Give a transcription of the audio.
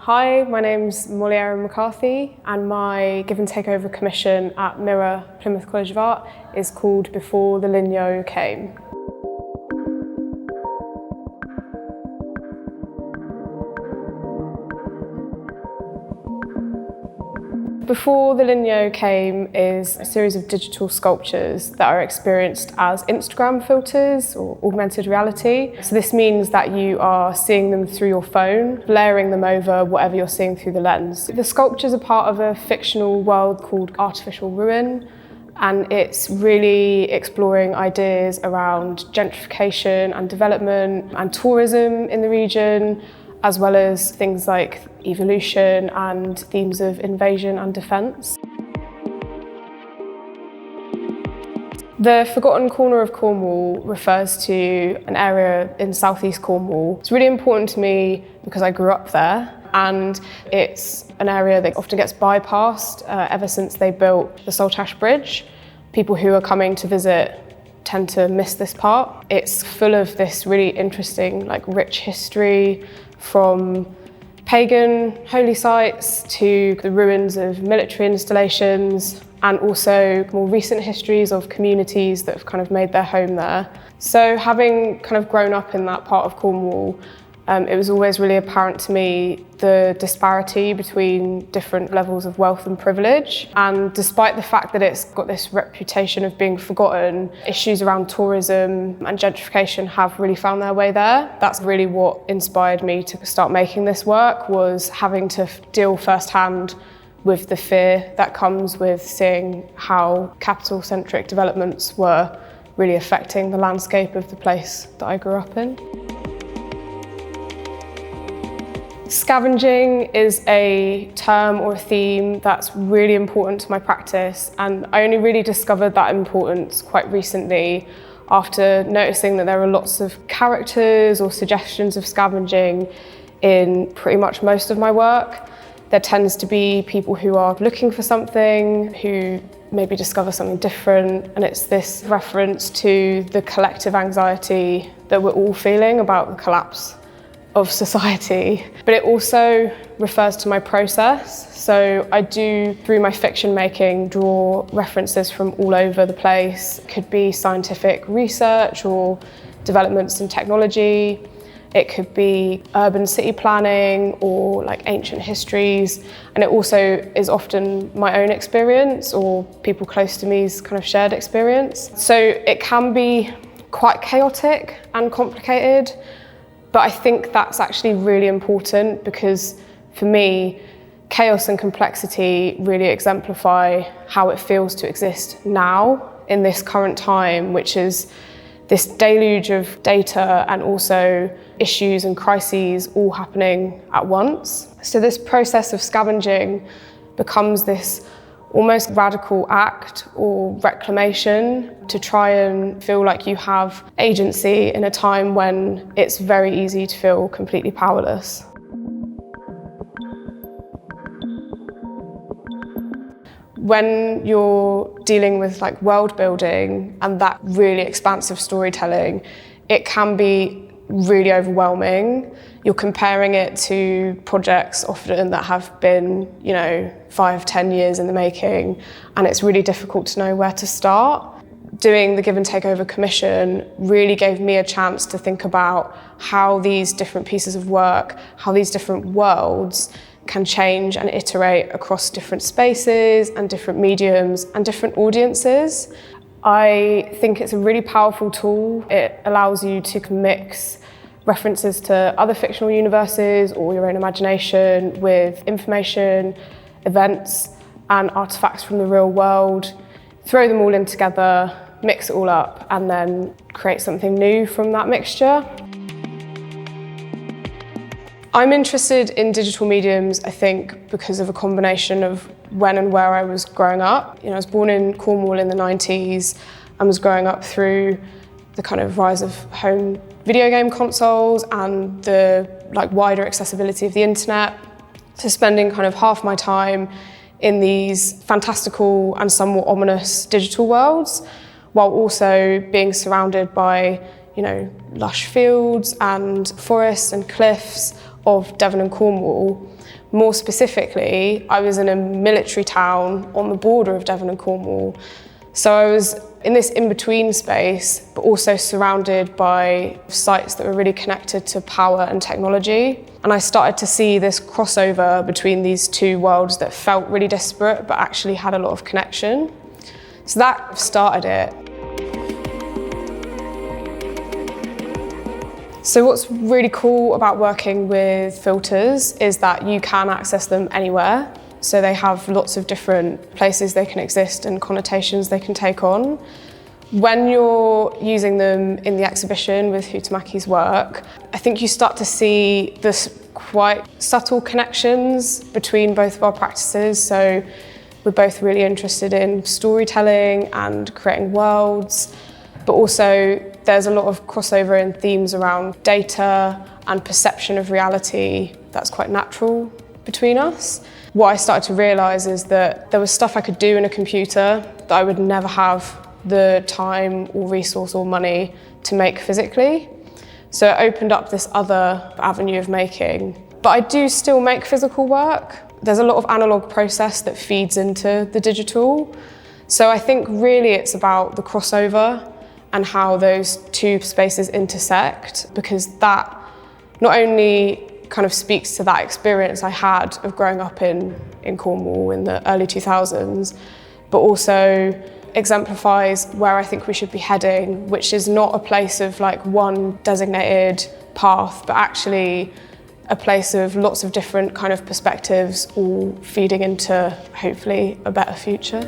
Hi, my name's Erin Mccarthy and my Give and Takeover commission at Mirror Plymouth College of Art is called Before the Linyow Came. Before the Linyow Came is a series of digital sculptures that are experienced as Instagram filters or augmented reality. So this means that you are seeing them through your phone, layering them over whatever you're seeing through the lens. The sculptures are part of a fictional world called Artificial Ruin, and it's really exploring ideas around gentrification and development and tourism in the region, as well as things like evolution and themes of invasion and defence. The Forgotten Corner of Cornwall refers to an area in South East Cornwall. It's really important to me because I grew up there, and it's an area that often gets bypassed ever since they built the Saltash Bridge. People who are coming to visit tend to miss this part. It's full of this really interesting, rich history, from pagan holy sites to the ruins of military installations, and also more recent histories of communities that have made their home there. So having grown up in that part of Cornwall, it was always really apparent to me the disparity between different levels of wealth and privilege. And despite the fact that it's got this reputation of being forgotten, issues around tourism and gentrification have really found their way there. That's really what inspired me to start making this work, was having to deal firsthand with the fear that comes with seeing how capital-centric developments were really affecting the landscape of the place that I grew up in. Scavenging is a term or a theme that's really important to my practice, and I only really discovered that importance quite recently after noticing that there are lots of characters or suggestions of scavenging in pretty much most of my work. There tends to be people who are looking for something, who maybe discover something different, and it's this reference to the collective anxiety that we're all feeling about the collapse of society. But it also refers to my process. So I do, through my fiction making, draw references from all over the place. It could be scientific research or developments in technology. It could be urban city planning or ancient histories. And it also is often my own experience or people close to me's shared experience. So it can be quite chaotic and complicated, but I think that's actually really important because for me, chaos and complexity really exemplify how it feels to exist now in this current time, which is this deluge of data and also issues and crises all happening at once. So this process of scavenging becomes this almost radical act or reclamation to try and feel like you have agency in a time when it's very easy to feel completely powerless. When you're dealing with world building and that really expansive storytelling, it can be really overwhelming. You're comparing it to projects often that have been, 5-10 years in the making, and it's really difficult to know where to start. Doing the Give and Takeover commission really gave me a chance to think about how these different pieces of work, how these different worlds can change and iterate across different spaces and different mediums and different audiences. I think it's a really powerful tool. It allows you to mix references to other fictional universes or your own imagination with information, events and artifacts from the real world, throw them all in together, mix it all up and then create something new from that mixture. I'm interested in digital mediums, I think, because of a combination of when and where I was growing up. I was born in Cornwall in the 90s and was growing up through the rise of home video game consoles and the wider accessibility of the internet. So spending half my time in these fantastical and somewhat ominous digital worlds, while also being surrounded by, lush fields and forests and cliffs of Devon and Cornwall. More specifically, I was in a military town on the border of Devon and Cornwall. So I was in this in-between space, but also surrounded by sites that were really connected to power and technology. And I started to see this crossover between these two worlds that felt really disparate, but actually had a lot of connection. So that started it. So what's really cool about working with filters is that you can access them anywhere. So they have lots of different places they can exist and connotations they can take on. When you're using them in the exhibition with Hutamaki's work, I think you start to see this quite subtle connections between both of our practices. So we're both really interested in storytelling and creating worlds, but also there's a lot of crossover in themes around data and perception of reality that's quite natural between us. What I started to realise is that there was stuff I could do in a computer that I would never have the time or resource or money to make physically. So it opened up this other avenue of making. But I do still make physical work. There's a lot of analogue process that feeds into the digital. So I think really it's about the crossover and how those two spaces intersect, because that not only kind of speaks to that experience I had of growing up in Cornwall in the early 2000s, but also exemplifies where I think we should be heading, which is not a place of like one designated path, but actually a place of lots of different kind of perspectives all feeding into hopefully a better future.